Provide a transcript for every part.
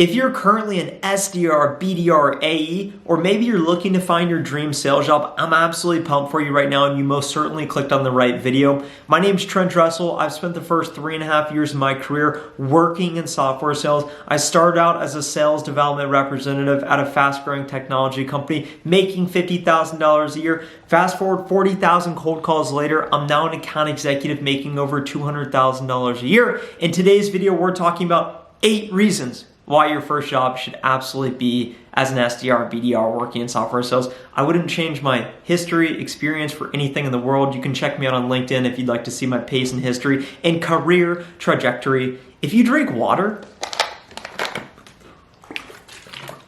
If you're currently an SDR, BDR, AE, or maybe you're looking to find your dream sales job, I'm absolutely pumped for you right now, and you most certainly clicked on the right video. My name's Trent Dressel. I've spent the first 3.5 years of my career working in software sales. I started out as a sales development representative at a fast-growing technology company, making $50,000 a year. Fast forward 40,000 cold calls later, I'm now an account executive making over $200,000 a year. In today's video, we're talking about 8 reasons why your first job should absolutely be as an SDR, BDR, working in software sales. I wouldn't change my history, experience for anything in the world. You can check me out on LinkedIn if you'd like to see my pace and history and career trajectory. If you drink water,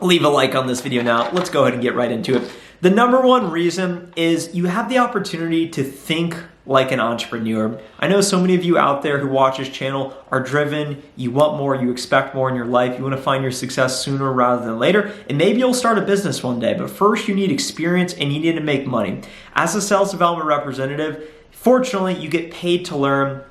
leave a like on this video now. Let's go ahead and get right into it. The number one reason is you have the opportunity to think like an entrepreneur. I know so many of you out there who watch this channel are driven, you want more, you expect more in your life, you want to find your success sooner rather than later, and maybe you'll start a business one day, but first you need experience and you need to make money. As a sales development representative, fortunately, you get paid to learn.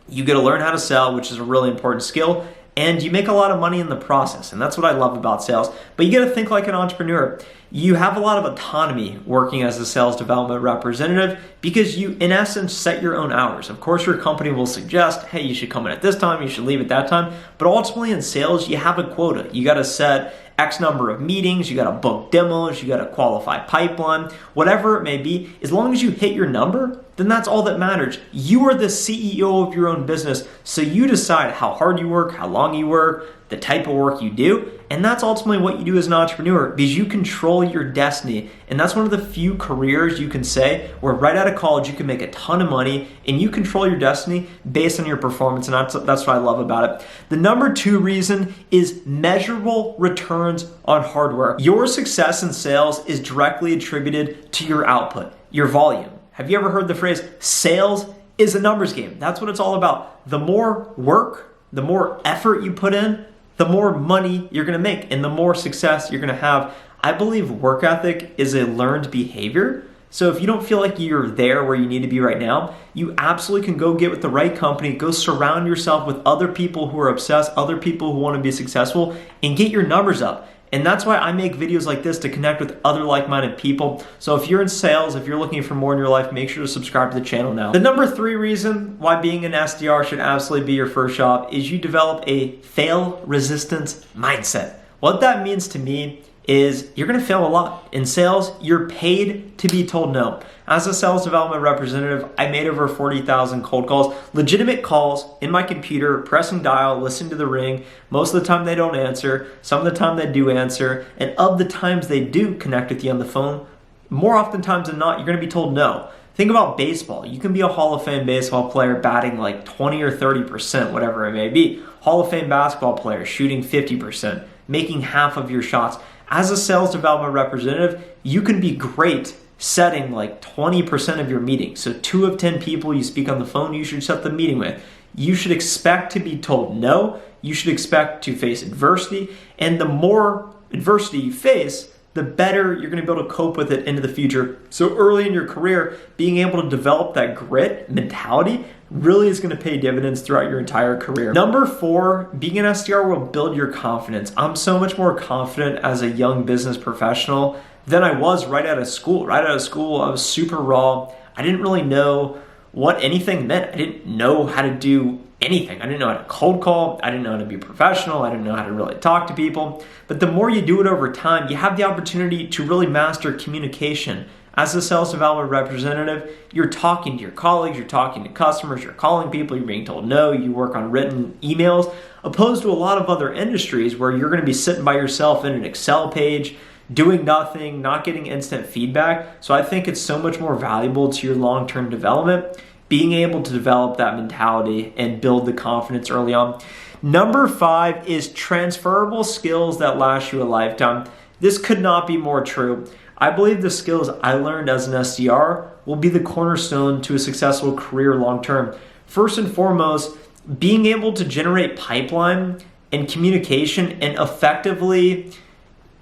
You get to learn how to sell, which is a really important skill, and you make a lot of money in the process, and that's what I love about sales. But you got to think like an entrepreneur. You have a lot of autonomy working as a sales development representative because you, in essence, set your own hours. Of course, your company will suggest, hey, you should come in at this time, you should leave at that time. But ultimately in sales, you have a quota. You got to set X number of meetings, you got to book demos, you got to qualify pipeline, whatever it may be. As long as you hit your number, then that's all that matters. You are the CEO of your own business, so you decide how hard you work, how long you work, the type of work you do, and that's ultimately what you do as an entrepreneur because you control your destiny. And that's one of the few careers you can say where right out of college you can make a ton of money and you control your destiny based on your performance, and that's what I love about it. The number 2 reason is measurable returns on hardware. Your success in sales is directly attributed to your output, your volume. Have you ever heard the phrase, sales is a numbers game? That's what it's all about. The more work, the more effort you put in, the more money you're gonna make and the more success you're gonna have. I believe work ethic is a learned behavior. So if you don't feel like you're there where you need to be right now, you absolutely can go get with the right company, go surround yourself with other people who are obsessed, other people who wanna be successful, and get your numbers up. And that's why I make videos like this, to connect with other like-minded people. So if you're in sales, if you're looking for more in your life, make sure to subscribe to the channel now. The number 3 reason why being an SDR should absolutely be your first job is you develop a fail resistance mindset. What that means to me is you're gonna fail a lot. In sales, you're paid to be told no. As a sales development representative, I made over 40,000 cold calls, legitimate calls in my computer, pressing dial, listening to the ring. Most of the time they don't answer, some of the time they do answer, and of the times they do connect with you on the phone, more oftentimes than not, you're gonna be told no. Think about baseball. You can be a Hall of Fame baseball player batting like 20 or 30%, whatever it may be. Hall of Fame basketball player shooting 50%, making half of your shots. As a sales development representative, you can be great setting like 20% of your meetings. So 2 of 10 people you speak on the phone, you should set the meeting with. You should expect to be told no. You should expect to face adversity. And the more adversity you face, the better you're gonna be able to cope with it into the future. So early in your career, being able to develop that grit mentality really is gonna pay dividends throughout your entire career. Number 4, being an SDR will build your confidence. I'm so much more confident as a young business professional than I was right out of school. Right out of school, I was super raw. I didn't really know what anything meant. I didn't know how to do anything. I didn't know how to cold call. I didn't know how to be professional. I didn't know how to really talk to people. But the more you do it over time, you have the opportunity to really master communication. As a sales development representative, you're talking to your colleagues, you're talking to customers, you're calling people, you're being told no, you work on written emails, opposed to a lot of other industries where you're gonna be sitting by yourself in an Excel page, doing nothing, not getting instant feedback. So I think it's so much more valuable to your long-term development, being able to develop that mentality and build the confidence early on. Number 5 is transferable skills that last you a lifetime. This could not be more true. I believe the skills I learned as an SDR will be the cornerstone to a successful career long-term. First and foremost, being able to generate pipeline and communication and effectively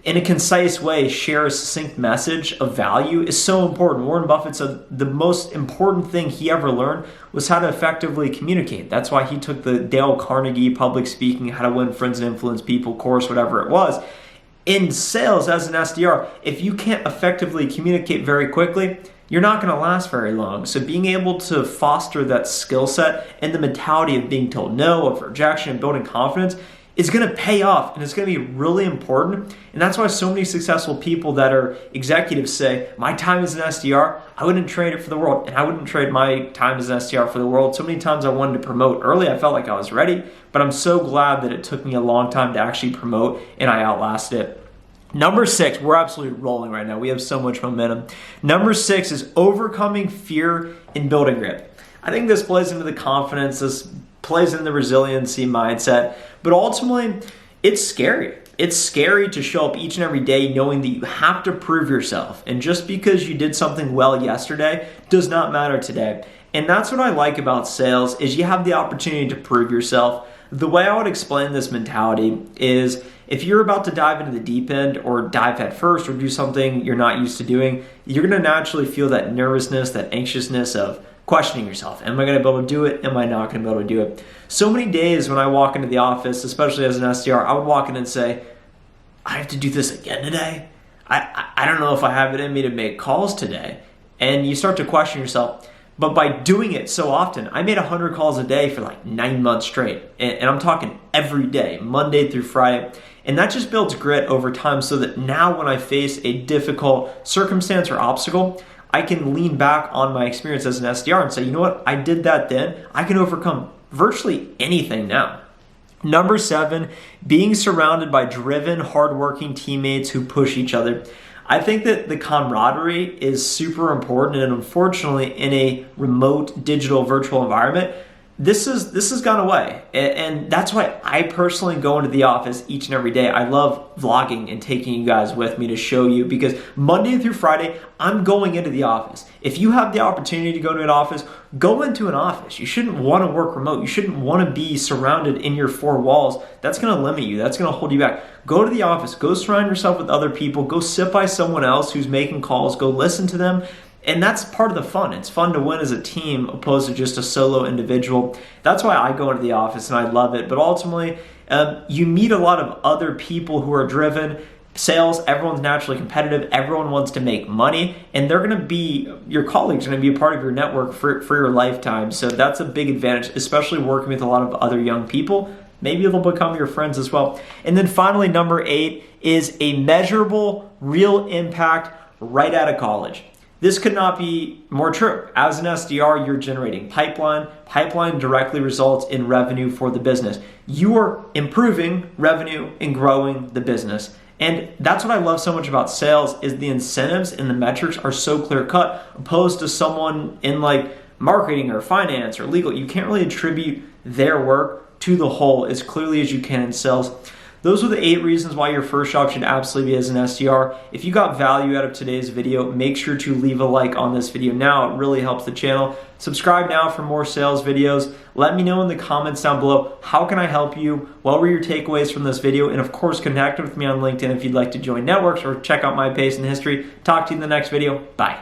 in a concise way, share a succinct message of value is so important. Warren Buffett said the most important thing he ever learned was how to effectively communicate. That's why he took the Dale Carnegie public speaking, how to win friends and influence people course, whatever it was. In sales as an SDR, if you can't effectively communicate very quickly, you're not going to last very long. So being able to foster that skill set and the mentality of being told no, of rejection, and building confidence is going to pay off, and it's going to be really important. And that's why so many successful people that are executives say, my time as an SDR, I wouldn't trade it for the world, and I wouldn't trade my time as an SDR for the world. So many times I wanted to promote early, I felt like I was ready, but I'm so glad that it took me a long time to actually promote, and I outlasted it. Number 6, we're absolutely rolling right now. We have so much momentum. Number 6 is overcoming fear and building grit. I think this plays into the confidence, this plays in the resiliency mindset, but ultimately it's scary. It's scary to show up each and every day knowing that you have to prove yourself. And just because you did something well yesterday does not matter today. And that's what I like about sales is you have the opportunity to prove yourself. The way I would explain this mentality is if you're about to dive into the deep end or dive head first or do something you're not used to doing, you're going to naturally feel that nervousness, that anxiousness of questioning yourself. Am I going to be able to do it? Am I not going to be able to do it? So many days when I walk into the office, especially as an SDR, I would walk in and say, I have to do this again today. I don't know if I have it in me to make calls today. And you start to question yourself. But by doing it so often, I made 100 calls a day for like 9 months straight. And I'm talking every day, Monday through Friday. And that just builds grit over time so that now when I face a difficult circumstance or obstacle, I can lean back on my experience as an SDR and say, you know what, I did that then. I can overcome virtually anything now. Number 7, being surrounded by driven, hardworking teammates who push each other. I think that the camaraderie is super important, and unfortunately in a remote digital virtual environment, this has gone away. And that's why I personally go into the office each and every day. I love vlogging and taking you guys with me to show you, because Monday through Friday, I'm going into the office. If you have the opportunity to go to an office, go into an office. You shouldn't want to work remote. You shouldn't want to be surrounded in your 4 walls. That's going to limit you. That's going to hold you back. Go to the office. Go surround yourself with other people. Go sit by someone else who's making calls. Go listen to them. And that's part of the fun. It's fun to win as a team opposed to just a solo individual. That's why I go into the office and I love it. But ultimately, you meet a lot of other people who are driven. Sales, everyone's naturally competitive. Everyone wants to make money. And they're going to be, your colleagues are going to be a part of your network for your lifetime. So that's a big advantage, especially working with a lot of other young people. Maybe they'll become your friends as well. And then finally, number 8 is a measurable, real impact right out of college. This could not be more true. As an SDR, you're generating pipeline. Pipeline directly results in revenue for the business. You are improving revenue and growing the business. And that's what I love so much about sales is the incentives and the metrics are so clear cut opposed to someone in like marketing or finance or legal. You can't really attribute their work to the whole as clearly as you can in sales. Those are the 8 reasons why your first job should absolutely be as an SDR. If you got value out of today's video, make sure to leave a like on this video now. It really helps the channel. Subscribe now for more sales videos. Let me know in the comments down below, how can I help you? What were your takeaways from this video? And of course, connect with me on LinkedIn if you'd like to join networks or check out my pace in history. Talk to you in the next video. Bye.